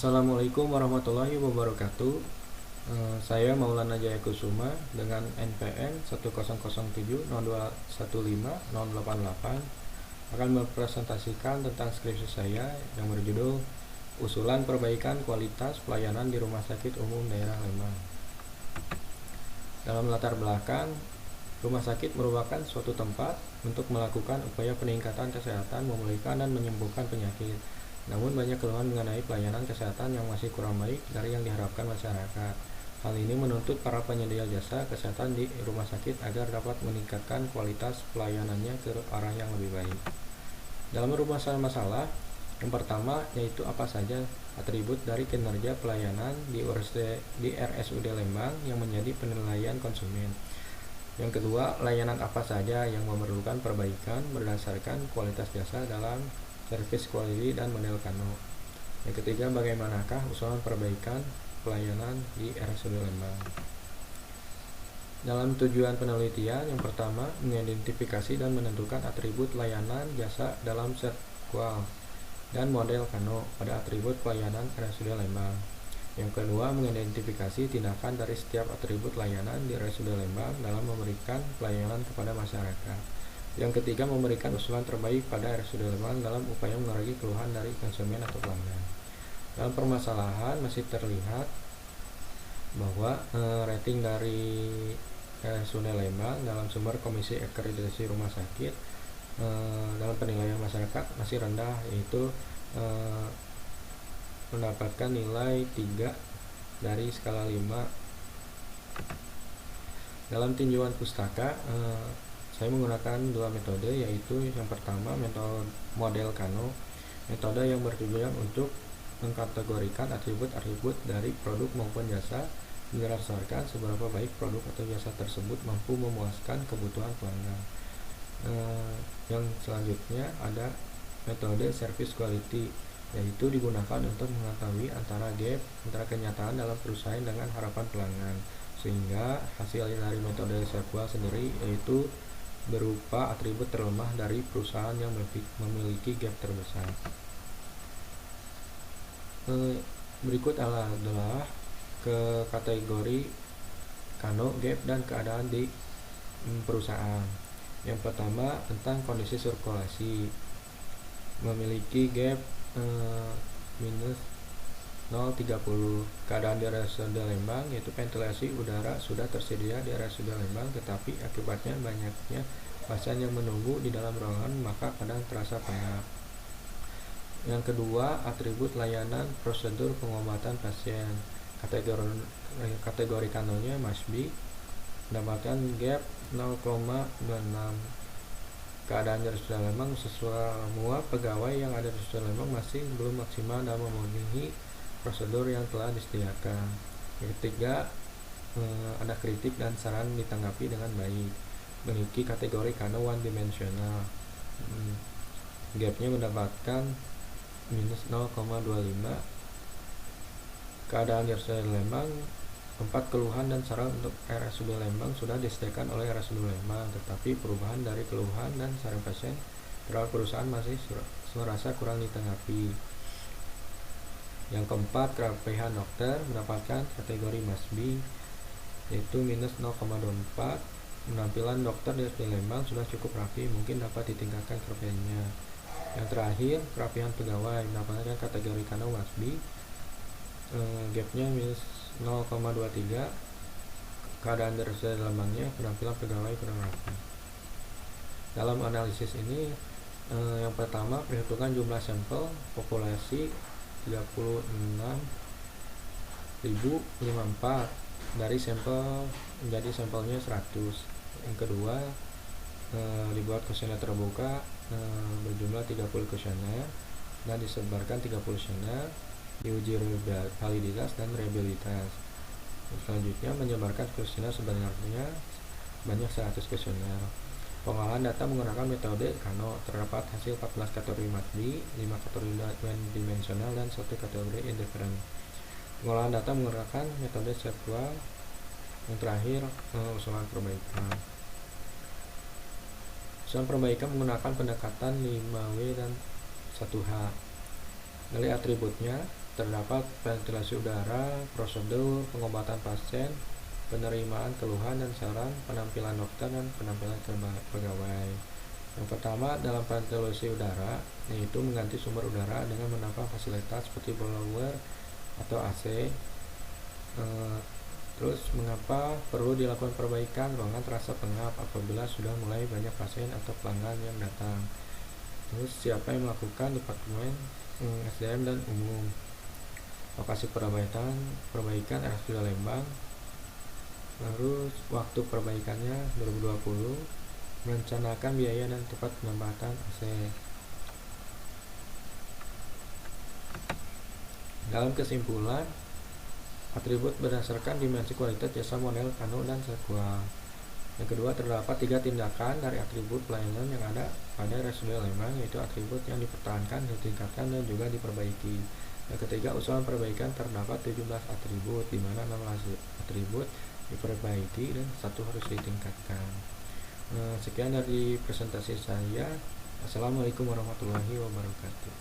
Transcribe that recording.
Assalamualaikum warahmatullahi wabarakatuh. Saya Maulana Jaya Kusuma dengan NPM 1007002150088 akan mempresentasikan tentang skripsi saya yang berjudul Usulan Perbaikan Kualitas Pelayanan di Rumah Sakit Umum Daerah Lembang. Dalam latar belakang, rumah sakit merupakan suatu tempat untuk melakukan upaya peningkatan kesehatan, memulihkan dan menyembuhkan penyakit. Namun banyak keluhan mengenai pelayanan kesehatan yang masih kurang baik dari yang diharapkan masyarakat. Hal ini menuntut para penyedia jasa kesehatan di rumah sakit agar dapat meningkatkan kualitas pelayanannya ke arah yang lebih baik. Dalam rumuskan masalah, yang pertama yaitu apa saja atribut dari kinerja pelayanan di RSUD Lembang yang menjadi penilaian konsumen. Yang kedua, layanan apa saja yang memerlukan perbaikan berdasarkan kualitas jasa dalam service quality dan model Kano. Yang ketiga, bagaimanakah usulan perbaikan pelayanan di RSUD Lembang. Dalam tujuan penelitian, yang pertama, mengidentifikasi dan menentukan atribut layanan jasa dalam SerQual dan model Kano pada atribut pelayanan RSUD Lembang. Yang kedua, mengidentifikasi tindakan dari setiap atribut layanan di RSUD Lembang dalam memberikan pelayanan kepada masyarakat. Yang ketiga, memberikan usulan terbaik pada RSUD Lembang dalam upaya mengurangi keluhan dari konsumen atau pelanggan. Dalam permasalahan masih terlihat bahwa rating dari RSUD Lembang dalam sumber Komisi Akreditasi Rumah Sakit dalam penilaian masyarakat masih rendah, yaitu mendapatkan nilai 3 dari skala 5. Dalam tinjauan pustaka, saya menggunakan dua metode, yaitu yang pertama metode model Kano, metode yang bertujuan untuk mengkategorikan atribut-atribut dari produk maupun jasa berdasarkan seberapa baik produk atau jasa tersebut mampu memuaskan kebutuhan pelanggan. Yang selanjutnya ada metode service quality, yaitu digunakan untuk mengetahui antara gap antara kenyataan dalam perusahaan dengan harapan pelanggan, sehingga hasil dari metode SerQual sendiri yaitu berupa atribut terlemah dari perusahaan yang memiliki gap terbesar. Berikut adalah ke kategori Kano, gap, dan keadaan di perusahaan. Yang pertama, tentang kondisi sirkulasi, memiliki gap minus 0,30. Keadaan di RSUD Lembang yaitu ventilasi udara sudah tersedia di RSUD Lembang, tetapi akibatnya banyaknya pasien yang menunggu di dalam ruangan maka kadang terasa pengap. Yang kedua, atribut layanan prosedur pengobatan pasien. Kategori Kanonya must be, mendapatkan gap 0,26. Keadaan di RSUD Lembang, semua pegawai yang ada di RSUD Lembang masih belum maksimal dalam memenuhi prosedur yang telah disediakan. Yang ketiga, ada kritik dan saran ditanggapi dengan baik. Memiliki kategori Kano one dimensional, gapnya mendapatkan minus 0,25. Keadaan di RSUD Lembang, 4 keluhan dan saran untuk RSUD Lembang sudah disediakan oleh RSUD Lembang, tetapi perubahan dari keluhan dan saran pasien terhadap perusahaan masih merasa kurang ditanggapi. Yang keempat, kerapihan dokter, mendapatkan kategori must be, yaitu minus 0,24. Penampilan dokter di RSUD Lembang sudah cukup rapi, mungkin dapat ditingkatkan kerapihannya. Yang terakhir, kerapihan pegawai, mendapatkan kategori Kano must be, gapnya minus 0,23. Keadaan dari RSUD Lembangnya, penampilan pegawai kurang rapi. Dalam analisis ini, yang pertama, perhitungan jumlah sampel populasi 36.054 dari sampel menjadi sampelnya 100. Yang kedua, dibuat kuesioner terbuka berjumlah 30 kuesioner dan disebarkan 30 kuesioner, diuji validitas dan reliabilitas. Selanjutnya, menyebarkan kuesioner sebenarnya banyak 100 kuesioner. Pengolahan data menggunakan metode Kano, terdapat hasil 14 kategori must be, 5 kategori one dimensional, dan 1 kategori indifferent. Pengolahan data menggunakan metode SerQual. Yang terakhir, usulan perbaikan. Usulan perbaikan menggunakan pendekatan 5W dan 1H. Dari atributnya, terdapat ventilasi udara, prosedur pengobatan pasien, penerimaan keluhan dan saran, penampilan dokter, dan penampilan pegawai. Yang pertama, dalam ventilasi udara, yaitu mengganti sumber udara dengan menambah fasilitas seperti blower atau AC. Terus, mengapa perlu dilakukan perbaikan? Ruangan terasa pengap apabila sudah mulai banyak pasien atau pelanggan yang datang. Terus, siapa yang melakukan? Departemen SDM dan umum. Lokasi perbaikan RSUD Lembang. Terus, waktu perbaikannya 2020. Merencanakan biaya dan tempat penempatan AC. Dalam kesimpulan, atribut berdasarkan dimensi kualitas jasa model Kano dan Sequel. Yang kedua, terdapat 3 tindakan dari atribut pelayanan yang ada pada RSUD Lembang, yaitu atribut yang dipertahankan, ditingkatkan, dan juga diperbaiki. Yang ketiga, usulan perbaikan terdapat 17 atribut, di mana 16 atribut diperbaiki dan 1 harus ditingkatkan. Sekian dari presentasi saya. Assalamualaikum warahmatullahi wabarakatuh.